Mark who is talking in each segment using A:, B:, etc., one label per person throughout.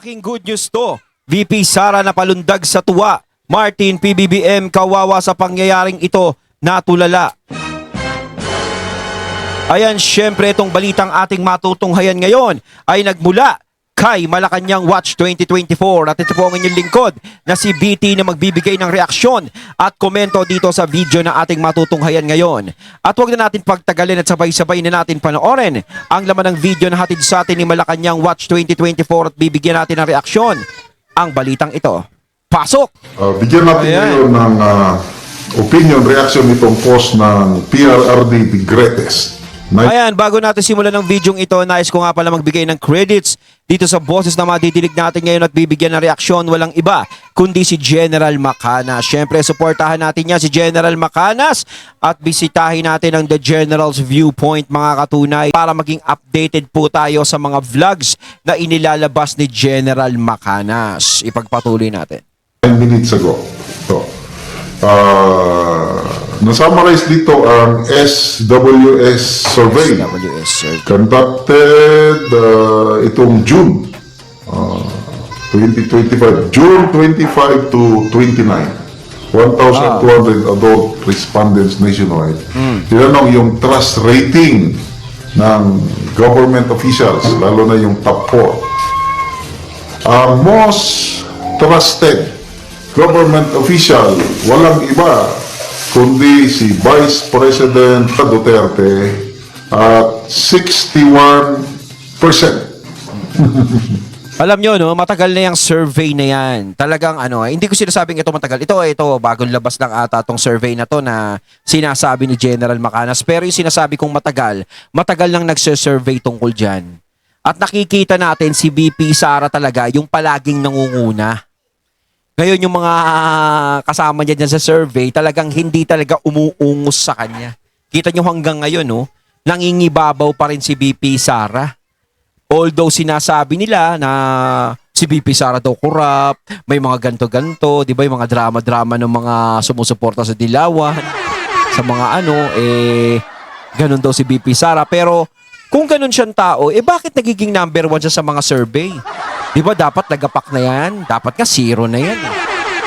A: Malaking good news to. VP Sara napalundag sa tuwa. Martin PBBM kawawa sa pangyayaring ito, natulala. Ayan, syempre itong balitang ating matutunghayan ngayon ay nagmula kay Malacanang Watch 2024 at ito po ang inyong lingkod na si BT na magbibigay ng reaksyon at komento dito sa video na ating matutunghayan ngayon. At huwag na natin pagtagalin at sabay-sabay na natin panoorin ang laman ng video na hatid sa atin ni Malacanang Watch 2024 at bibigyan natin ng reaksyon ang balitang ito. Pasok!
B: Bigyan natin ngayon ng opinion, reaction itong post ng PRRD The Greatest.
A: Ayan, bago natin simulan ng video ito, nais ko nga pala magbigay ng credits dito sa boses na madidinig natin ngayon at bibigyan ng reaksyon. Walang iba kundi si General Macanas. Siyempre, suportahan natin niya si General Macanas at bisitahin natin ang The General's Viewpoint, mga katunay, para maging updated po tayo sa mga vlogs na inilalabas ni General Macanas. Ipagpatuloy natin.
B: 9 minutes ago. So, na-summarize dito ang SWS survey.
A: SWS survey.
B: Conducted itong June 2025. June 25 to 29. 1,200 adult respondents nationwide. Tinanong yung trust rating ng government officials, lalo na yung top 4. Ang most trusted government official, walang iba kundi si Vice President Duterte at 61%.
A: Alam nyo, no, matagal na yung survey na yan. Talagang hindi ko sinasabing ito matagal. Ito, bagong labas lang ata tong survey na to na sinasabi ni General Macanas. Pero yung sinasabi kong matagal lang nagse-survey tungkol dyan. At nakikita natin si VP Sara talaga yung palaging nangunguna. Ngayon yung mga kasama niya dyan sa survey, talagang hindi talaga umuungos sa kanya. Kita nyo hanggang ngayon, no, nangingibabaw pa rin si VP Sara. Although sinasabi nila na si VP Sara daw corrupt, may mga ganto-ganto, di ba, yung mga drama-drama ng mga sumusuporta sa Dilawan, sa mga ganun daw si VP Sara. Pero kung ganun siyang tao, bakit nagiging number 1 siya sa mga survey? Di ba dapat nagapak na yan? Dapat nga 0 na yan.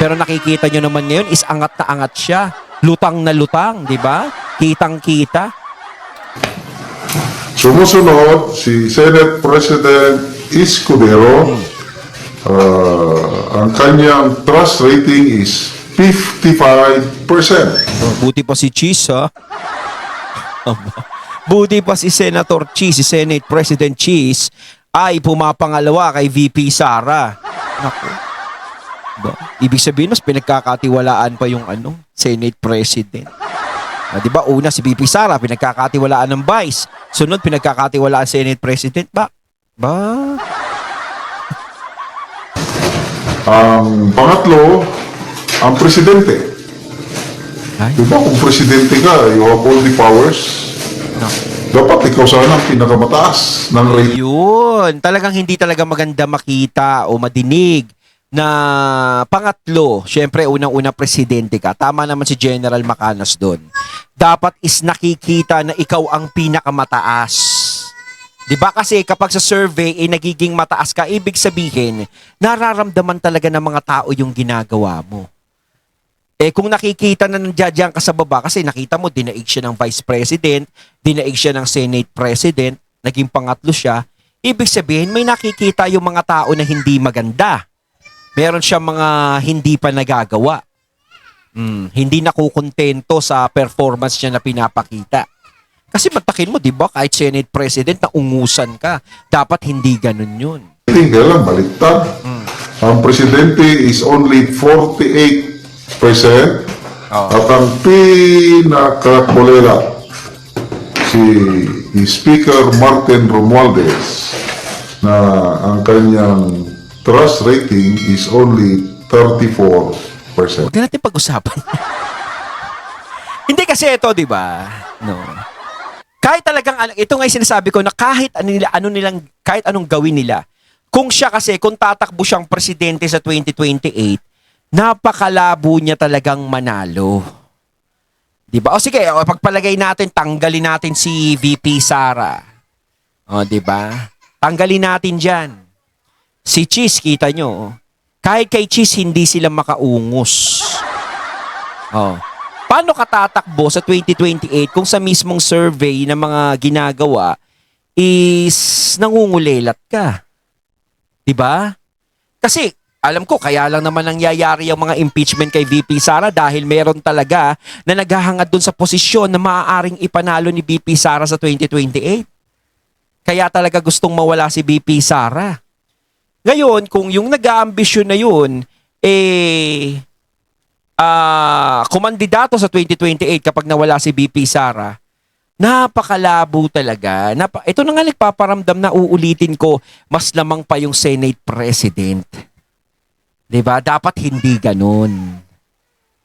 A: Pero nakikita nyo naman ngayon is angat na angat siya. Lutang na lutang, di ba? Kitang-kita.
B: Sumusunod si Senate President Escudero. Ang kanyang trust rating is 55%.
A: Buti pa si Cheese, ha? Buti pa si Senator Cheese, si Senate President Cheese, ay pumapangalawa kay VP Sara. Naku. Ba? Ibig sabihin, mas pinagkakatiwalaan pa yung Senate President. Di ba? Una si VP Sara, pinagkakatiwalaan ng Vice. Sunod, pinagkakatiwalaan Senate President. Ba?
B: Ang pangatlo, ang presidente.
A: Ay?
B: Di ba kung presidente ka, you have all the powers.
A: Naku.
B: Dapat ikaw sana ang pinakamataas ng rating.
A: Yun. Talagang hindi talaga maganda makita o madinig na pangatlo. Siyempre, unang-una presidente ka. Tama naman si General Macanas doon. Dapat is nakikita na ikaw ang pinakamataas. Diba? Kasi kapag sa survey nagiging mataas ka, ibig sabihin, nararamdaman talaga ng mga tao yung ginagawa mo. Kung nakikita na nandiyan ka sa baba, kasi nakita mo, dinaig siya ng Vice President, dinaig siya ng Senate President, naging pangatlo siya, ibig sabihin, may nakikita yung mga tao na hindi maganda. Meron siya mga hindi pa nagagawa. Hindi nakukontento sa performance niya na pinapakita. Kasi matakin mo, di ba, kahit Senate President na ungusan ka, dapat hindi ganun yun.
B: Kaya lang, baliktad. Ang presidente is only 48%. At ang pinakakulela si Speaker Martin Romualdez na ang kanyang trust rating is only 34%.
A: Huwag na natin pag-usapan. Hindi kasi ito, di ba? No. Kahit talagang, ito nga yung sinasabi ko na kahit kahit anong gawin nila, kung siya kasi, kung tatakbo siyang presidente sa 2028, napakalabo niya talagang manalo. Diba? O sige, pagpalagay natin, tanggalin natin si VP Sara. O, diba? Tanggalin natin dyan. Si Cheese, kita nyo, kahit kay Cheese, hindi sila makaungos. Oh. Paano ka tatakbo sa 2028 kung sa mismong survey na mga ginagawa is nangungulelat ka? 'Di ba? Kasi alam ko kaya lang naman nangyayari ang mga impeachment kay VP Sara dahil meron talaga na naghahangad dun sa posisyon na maaaring ipanalo ni VP Sara sa 2028. Kaya talaga gustong mawala si VP Sara. Ngayon, kung yung nag-aambisyon na yun, kumandidato sa 2028 kapag nawala si VP Sara, napakalabo talaga. Ito na nga nagpaparamdam na uulitin ko, mas lamang pa yung Senate President. 'Di ba? Dapat hindi ganun.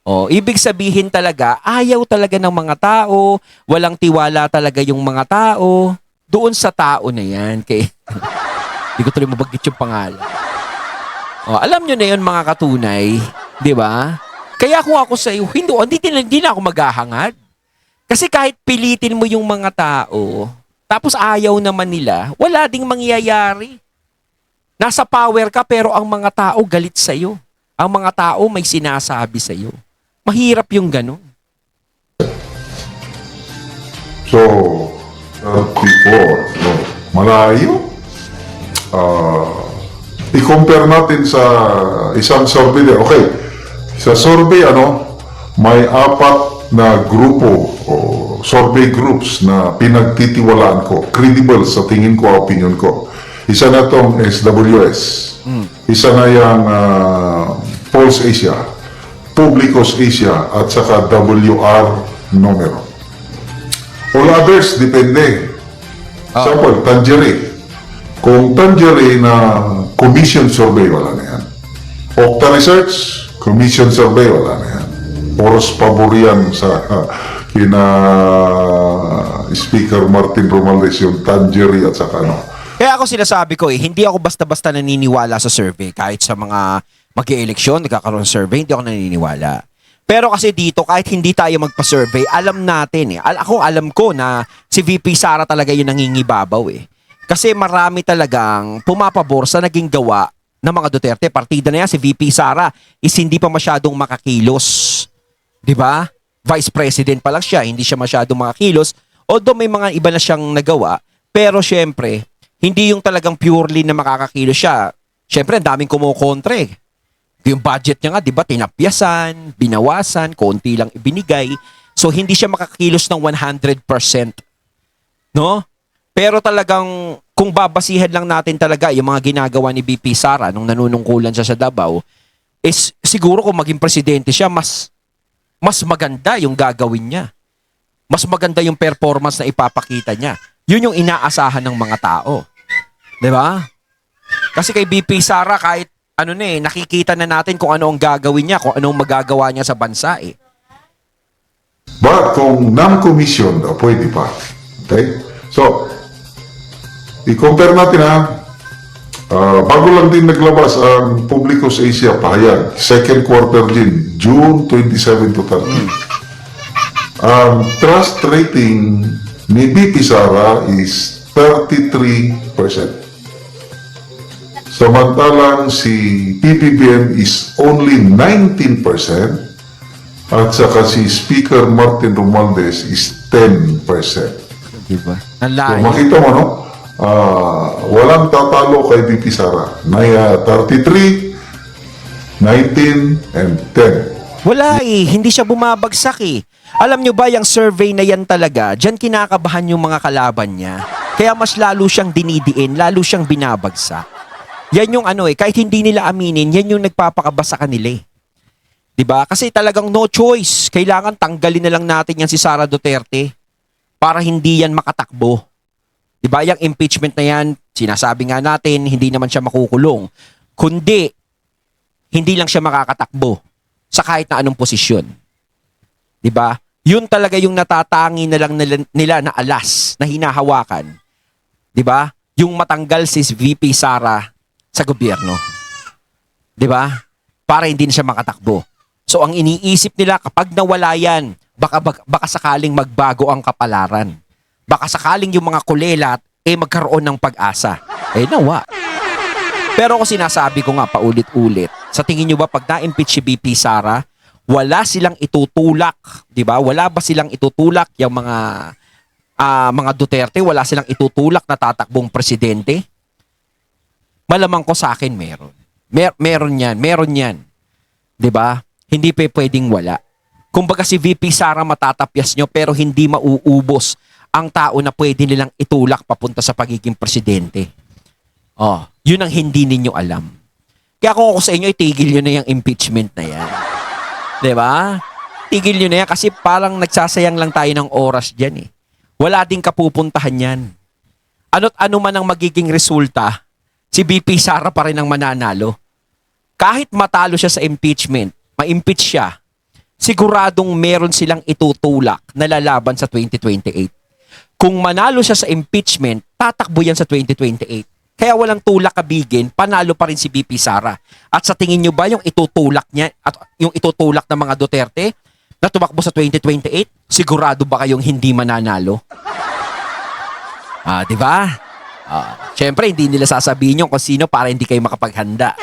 A: Ibig sabihin talaga, ayaw talaga ng mga tao, walang tiwala talaga yung mga tao, doon sa tao na yan. Hindi ko tuloy mabanggit yung pangalan. Alam nyo na yun mga katunay, 'di ba? Kaya kung ako sa iyo, hindi na ako maghahangad. Kasi kahit pilitin mo yung mga tao, tapos ayaw naman nila, wala ding mangyayari. Nasa power ka pero ang mga tao galit sa iyo. Ang mga tao may sinasabi sa iyo. Mahirap yung ganun.
B: So, 34, no, malayo. I-compare natin sa isang survey din. Okay, sa survey, may 4 na grupo o survey groups na pinagtitiwalaan ko. Credible sa tingin ko, opinion ko. Isa na itong SWS. Isa na yung Pulse Asia, Publicos Asia, at saka WR Numero. All others, depende. Example, Tangerine. Kung Tangerine na commission survey, wala na yan. Octa Research, commission survey, wala na yan. Oros paborian sa kina Speaker Martin Romualdez, yung Tangerine at saka
A: Kaya ako sinasabi ko hindi ako basta-basta naniniwala sa survey. Kahit sa mga mag-e-eleksyon, nagkakaroon ng survey, hindi ako naniniwala. Pero kasi dito, kahit hindi tayo magpa-survey, alam natin alam ko na si VP Sara talaga yung nangingibabaw Kasi marami talagang pumapabor sa naging gawa ng mga Duterte. Partida na yan, si VP Sara is hindi pa masyadong makakilos. 'Di ba? Vice President pa lang siya, hindi siya masyadong makakilos. Although may mga iba na siyang nagawa, pero syempre, hindi yung talagang purely na makakakilos siya. Syempre, ang daming kumukontra Yung budget niya nga, 'di ba, tinapyasan, binawasan, konti lang ibinigay. So hindi siya makakilos ng 100%. No? Pero talagang kung babasihan lang natin talaga yung mga ginagawa ni VP Sara nung nanunungkulan siya sa Davao, is siguro kung maging presidente siya, mas maganda yung gagawin niya. Mas maganda yung performance na ipapakita niya. Yun yung inaasahan ng mga tao. 'Di ba? Kasi kay VP Sara, kahit nakikita na natin kung ano ang gagawin niya, kung anong magagawa niya sa bansa
B: But kung non-commission, pwede pa. Okay? So, i-compare natin bago lang din naglabas ang Publicos Asia pahayag, second quarter din, June 27 to 30. Ang trust rating ni VP Sara is 33%. Samantalang si PBBM is only 19% at saka si Speaker Martin Romualdez is 10%.
A: Diba?
B: So makita mo, walang tatalo kay VP Sara. 33, 19, and 10.
A: Wala hindi siya bumabagsak Alam nyo ba, yung survey na yan talaga, dyan kinakabahan yung mga kalaban niya. Kaya mas lalo siyang dinidiin, lalo siyang binabagsak. Yan yung kahit hindi nila aminin, yan yung nagpapakaba sa kanila 'Di ba? Kasi talagang no choice. Kailangan tanggalin na lang natin yan si Sara Duterte para hindi yan makatakbo. 'Di ba? Yung impeachment na yan, sinasabi nga natin, hindi naman siya makukulong. Kundi, hindi lang siya makakatakbo sa kahit na anong posisyon. 'Di ba? Yun talaga yung natatangi na lang nila na alas na hinahawakan. 'Di ba? Yung matanggal si VP Sara sa gobyerno. 'Di ba? Para hindi na siya makatakbo. So ang iniisip nila kapag nawala yan, baka sakaling magbago ang kapalaran. Baka sakaling yung mga kulelat magkaroon ng pag-asa. Nawa. Pero ako sinasabi ko nga paulit-ulit, sa tingin nyo ba pag na-impeach si VP Sara, wala silang itutulak, 'di ba? Wala ba silang itutulak yung mga Duterte, wala silang itutulak na tatakbong presidente? Malamang ko sa akin meron. Meron 'yan. 'Di ba? Hindi pa pwedeng wala. Kumbaga si VP Sara matatapyas nyo pero hindi mauubos ang tao na pwede nilang itulak papunta sa pagiging presidente. Oh, yun ang hindi ninyo alam. Kaya kung ako sa inyo, itigil nyo na yung impeachment na yan. 'Di ba? Tigil nyo na yan kasi parang nagsasayang lang tayo ng oras dyan eh. Wala ding kapupuntahan yan. Ano't ano man ang magiging resulta, si VP Sara pa rin ang mananalo. Kahit matalo siya sa impeachment, ma-impeach siya, siguradong meron silang itutulak na lalaban sa 2028. Kung manalo siya sa impeachment, tatakbo yan sa 2028. Kaya walang tulak kabigin, panalo pa rin si VP Sara. At sa tingin nyo ba yung itutulak niya at yung itutulak ng mga Duterte na tumakbo sa 2028, sigurado ba kayong hindi mananalo? Di ba? Syempre, hindi nila sasabihin yung kung sino para hindi kayo makapaghanda.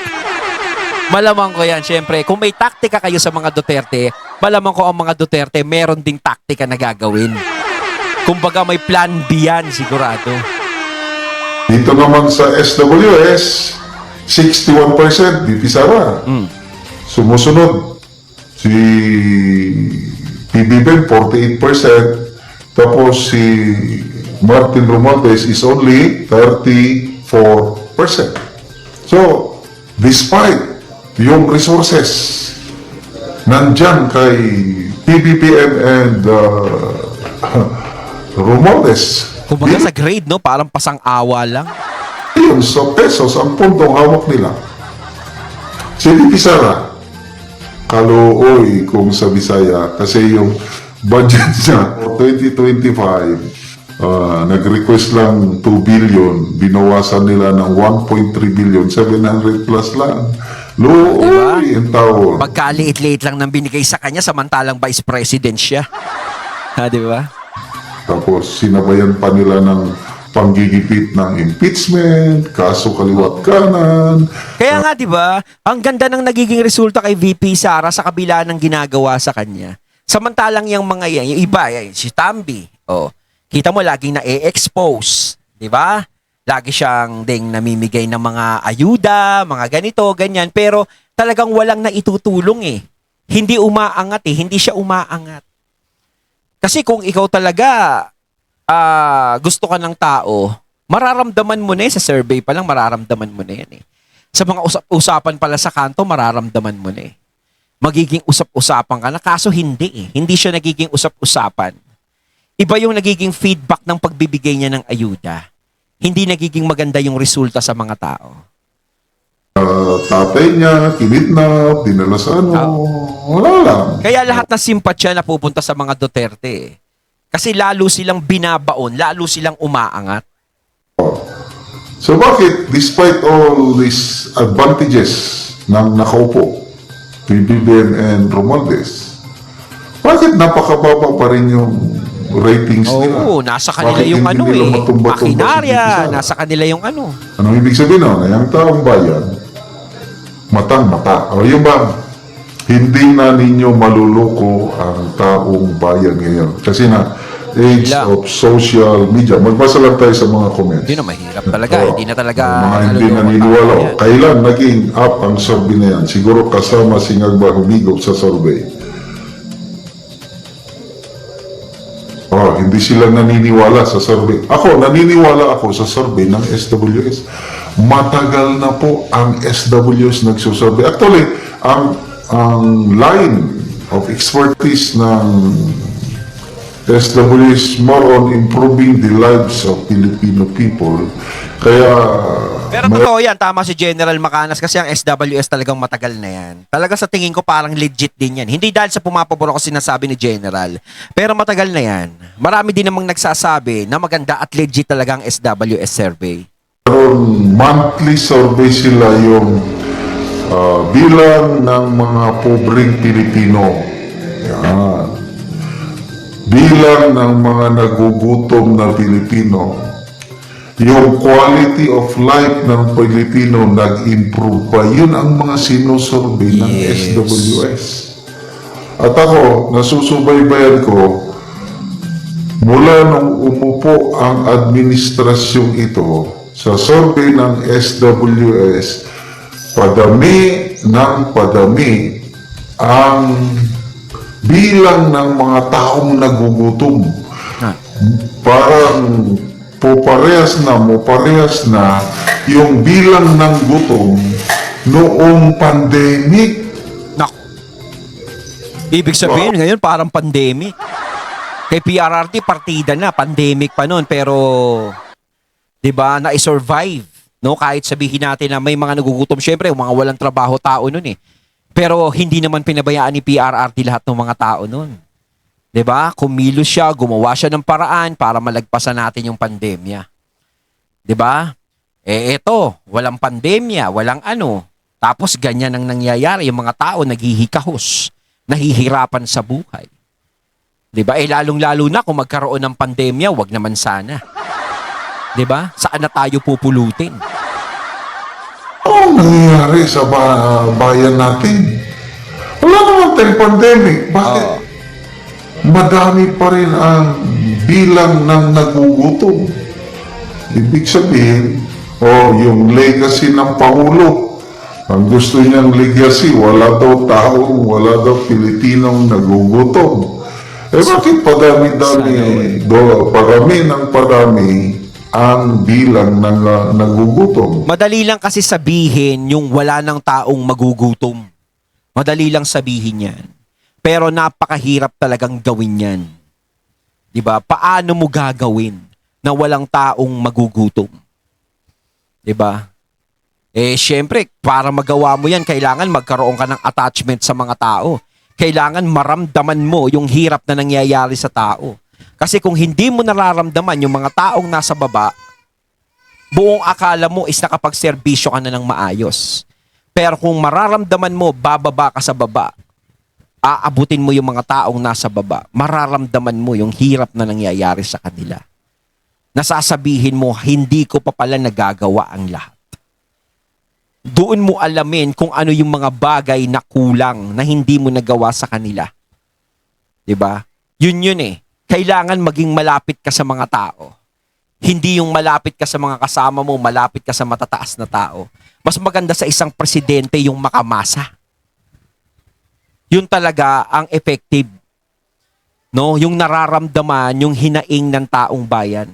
A: Malamang ko yan, syempre. Kung may taktika kayo sa mga Duterte, malamang ko ang mga Duterte meron ding taktika na gagawin. Kumbaga may plan B yan, sigurado.
B: Dito naman sa SWS, 61% VP Sara. Sumusunod, si PBBM 48%, tapos si Martin Romualdez is only 34%. So, despite yung resources nandyan kay PBBM and Romualdez,
A: Kumbaga sa grade, no? Parang pasang-awa lang.
B: yun sa pesos ang pundong hawak nila. Si VP Sara, kaluoy kung sa Bisaya, kasi yung budget niya 2025, nag-request lang 2 billion, binawasan nila ng 1.3 billion, 700 plus lang. Luoy ang taon.
A: Pagkaliit-liit lang nang binigay sa kanya, samantalang vice president siya. Di ba?
B: Tapos sinabayan pa nila ng panggigipit ng impeachment, kaso kaliwat kanan.
A: Kaya nga, di ba, ang ganda ng nagiging resulta kay VP Sara sa kabila ng ginagawa sa kanya. Samantalang yung mga yan, yung iba, yan, si Tambi, kita mo laging na-expose, di ba? Lagi siyang ding namimigay ng mga ayuda, mga ganito, ganyan, pero talagang walang naitutulong eh. Hindi umaangat eh, hindi siya umaangat. Kasi kung ikaw talaga gusto ka ng tao, mararamdaman mo na sa survey pa lang, mararamdaman mo na yan eh. Sa mga usapan pala sa kanto, mararamdaman mo na eh. Magiging usap-usapan ka na, kaso hindi eh. Hindi siya nagiging usap-usapan. Iba yung nagiging feedback ng pagbibigay niya ng ayuda. Hindi nagiging maganda yung resulta sa mga tao.
B: Tatay niya, kinidnap, dinala sa ano, wala lang.
A: Kaya lahat ng simpatya na pupunta sa mga Duterte eh. Kasi lalo silang binabaon, lalo silang umaangat.
B: So bakit, despite all these advantages ng nakaupo, PBBM and Romualdez, bakit napakababa pa rin yung ratings nila?
A: Oo, nasa kanila
B: Bakit
A: yung
B: hindi
A: ano
B: nila
A: eh.
B: matumba-tumba si
A: Makinarya,
B: VP Sara?
A: nasa kanila yung ano.
B: Anong ibig sabihin nun? Ang taong bayan, matang-mata. O yung ba, hindi na ninyo maluloko ang taong bayan ngayon. Kasi na, age
A: Lang.
B: of social media. Magbasa lang tayo sa mga comments.
A: Hindi na mahirap talaga.
B: Oo.
A: Hindi na talaga.
B: Mga hindi
A: naluloko
B: naniniwala.
A: tayo yan.
B: Kailan naging up ang survey na yan? Siguro kasama si Ngagba humigop sa survey. Hindi sila naniniwala sa survey. Ako, naniniwala ako sa survey ng SWS. Matagal na po ang SWS nagsusurvey. Actually, ang line of expertise ng SWS more on improving the lives of Filipino people. Kaya
A: Pero totoo yan, tama si General Macanas kasi ang SWS talagang matagal na yan. Talaga sa tingin ko parang legit din yan. Hindi dahil sa pumapabor ako sinasabi ni General, pero matagal na yan. Marami din namang nagsasabi na maganda at legit talaga ang SWS survey.
B: monthly survey sila yung bilang ng mga pobreng Pilipino. Yan. Bilang ng mga nagugutom na Pilipino. yung quality of life ng Pilipino nag-improve ba? Yun ang mga sinusurvey ng
A: Yes.
B: SWS. At ako, nasusubaybayan ko, mula nung umupo ang administrasyong ito sa survey ng SWS, padami ng padami ang bilang ng mga taong nagugutom.
A: Ah.
B: Parang parehas na yung bilang ng gutom noong pandemic.
A: Nako. Ibig sabihin, ngayon parang pandemic. Kay PRRT, partida na, pandemic pa noon, pero, di ba, na-survive. No? Kahit sabihin natin na may mga nagugutom, syempre, mga walang trabaho tao noon eh. Pero hindi naman pinabayaan ni PRRT lahat ng mga tao noon. 'Di ba? Kumilos siya, gumawa siya ng paraan para malagpasan natin yung pandemya. 'Di ba? Eto, walang pandemya, walang ano. Tapos ganyan ang nangyayari, yung mga tao naghihikahos, nahihirapan sa buhay. 'Di ba? Lalong-lalo na kung magkaroon ng pandemya, wag naman sana. 'Di ba? Saan na tayo pupulutin?
B: Ano nangyayari sa bayan natin? Wala naman tayong pandemic. Bakit?
A: Oo.
B: Madami pa rin ang bilang ng nagugutom. Ibig sabihin, yung legacy ng Pangulo. Ang gusto niyang legacy, wala daw tao, wala daw Pilipinong nagugutom. Bakit parami ang bilang ng nagugutom?
A: Madali lang kasi sabihin yung wala ng taong magugutom. Madali lang sabihin yan. Pero napakahirap talagang gawin yan. 'Di ba? Paano mo gagawin na walang taong magugutom? 'Di ba? Syempre, para magawa mo yan, kailangan magkaroon ka ng attachment sa mga tao. Kailangan maramdaman mo yung hirap na nangyayari sa tao. Kasi kung hindi mo nararamdaman yung mga taong nasa baba, buong akala mo is nakapagserbisyo ka na ng maayos. Pero kung mararamdaman mo, bababa ka sa baba, aabutin mo yung mga taong nasa baba, mararamdaman mo yung hirap na nangyayari sa kanila. Nasasabihin mo, hindi ko pa pala nagagawa ang lahat. Doon mo alamin kung ano yung mga bagay na kulang na hindi mo nagawa sa kanila. 'Di ba? Yun eh. Kailangan maging malapit ka sa mga tao. Hindi yung malapit ka sa mga kasama mo, malapit ka sa matataas na tao. Mas maganda sa isang presidente yung makamasa. Yun talaga ang effective. No, yung nararamdaman, yung hinaing ng taong bayan,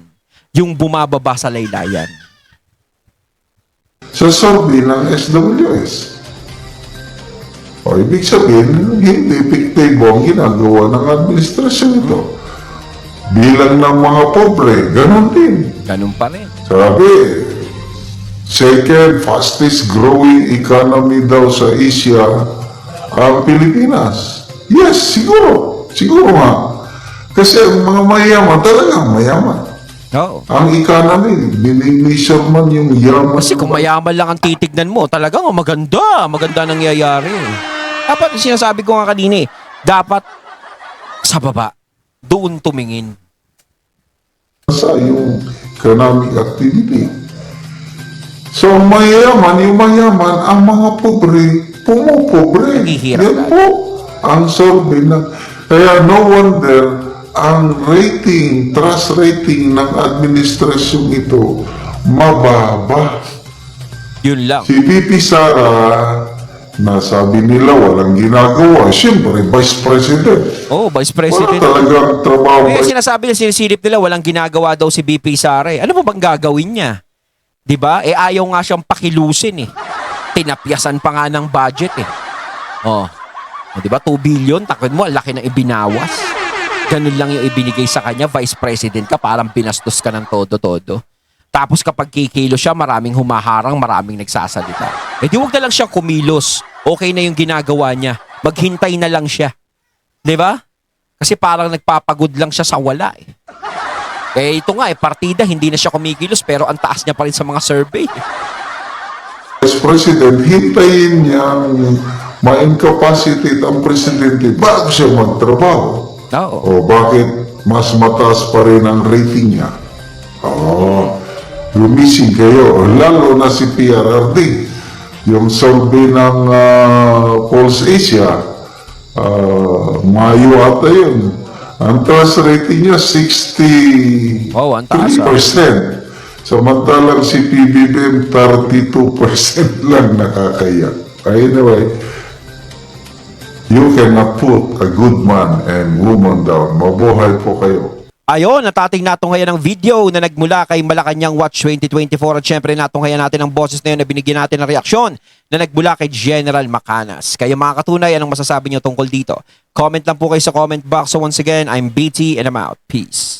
A: yung bumababa sa laylayan.
B: Sa survey ng SWS. Ibig sabihin, hindi epektibo ang ginagawa ng administrasyon ito. Bilang ng mga pobre, ganun din.
A: Ganun pa rin.
B: Sabi, second fastest growing economy daw sa Asia ang Pilipinas. Yes, siguro. Siguro nga. Kasi ang mga mayaman, talagang mayaman.
A: Oo.
B: Ang economy, mini-measure man yung yaman.
A: Kasi kung mayaman lang ang titignan mo, talagang maganda nangyayari. Dapat sinasabi ko nga kanina dapat sa baba, doon tumingin.
B: Sa yung economic activity. So, yung mayaman, ang mga pobre, pumupobre.
A: Naghihirap
B: Yan
A: lang.
B: po ang survey na. Kaya no wonder, ang trust rating ng administrasyong ito, mababa.
A: Yun lang.
B: Si VP Sara, nasabi nila walang ginagawa. Siyempre, Vice President.
A: Oh, Vice
B: Wala
A: President.
B: talagang trabaho.
A: Sinasabi nila, sinisilip nila, walang ginagawa daw si BP Sara. Ano ba bang gagawin niya? 'Di ba? Ayaw nga siyang pakilusin eh. Tinapyasan pa nga ng budget eh. Oh. 'Di ba? 2 billion, takot mo, ang laki ng ibinawas. Ganun lang yung ibinigay sa kanya, Vice President ka, parang binastos ka ng todo-todo. Tapos kapag kikilo siya, maraming humaharang, maraming nagsasalita. Di wag na lang siyang kumilos. Okay na yung ginagawa niya. Maghintay na lang siya. 'Di ba? Kasi parang nagpapagod lang siya sa wala eh. Ito nga partida, hindi na siya kumikilos pero ang taas niya pa rin sa mga survey.
B: Vice President, hintayin niyang ma-incapacitate ang presidente bago siya magtrabaho.
A: Oo.
B: O bakit mas mataas pa rin ang rating niya? Oo. gumising kayo, lalo na si PRRD. Yung survey ng Pulse Asia, Mayo ata yun. Ang trust rating niya, 63%.
A: Oh, ang taas,
B: Samantalang si PBBM, 32% lang nakakaya. Anyway, you cannot put a good man and woman down. Mabuhay po kayo.
A: Ayon, natating natunghayan ng video na nagmula kay Malacanang Watch 2024 at syempre natunghayan natin ang boses na yun na binigyan natin ng reaksyon na nagmula kay General Macanas. Kaya mga katunay, anong masasabi niyo tungkol dito? Comment lang po kayo sa comment box. So once again, I'm BT and I'm out. Peace.